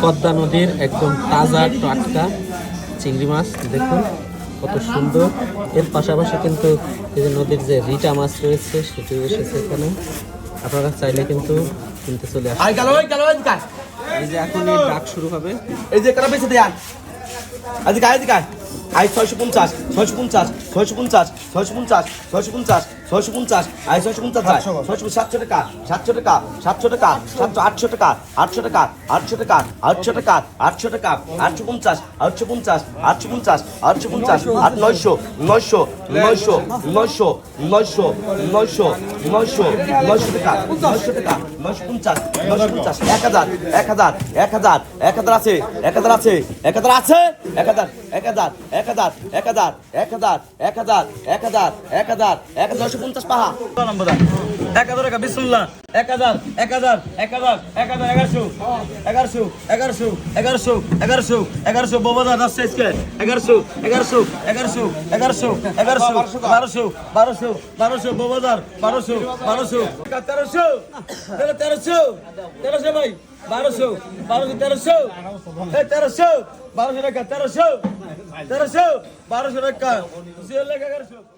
পদ্মা নদীর একদম তাজা টাটকা চিংড়ি মাছ দেখুন কত সুন্দর। এর পাশাপাশি কিন্তু এই যে নদীর যে রিটা মাছ রয়েছে সেটিও এসেছে এখানে। আপনারা চাইলে কিন্তু কিনতে চলে আসেন। এই যে এখন এই ডাক শুরু হবে। এই যে কারা বেঁচে দেয় আজকে আই 650 650 650 650 650 650 আই 650 যায় 700 টাকা 700 টাকা 700 টাকা 800 টাকা 800 টাকা 800 টাকা 800 টাকা 800 টাকা 850 850 850 850 900 900 900 900 900 900 900 900 টাকা 900 টাকা 950 950 1000 1000 1000 1000 আছে 1000 আছে 1000 আছে 1000 1000 1000 1000 1000 1000 1000 1000 1050 পাহা নম্বর 1000 টাকা বিসমিল্লাহ 1000 1000 1000 1000 1100 1100 1100 1100 1100 1100 বাবা দাস শেষকে 1100 1100 1100 1100 1100 1200 1200 1200 বাবা 1200 1200 1300 1300 1300 ভাই 1200 1200 1300 1300 1200 টাকা 1300 1200 টাকা 1100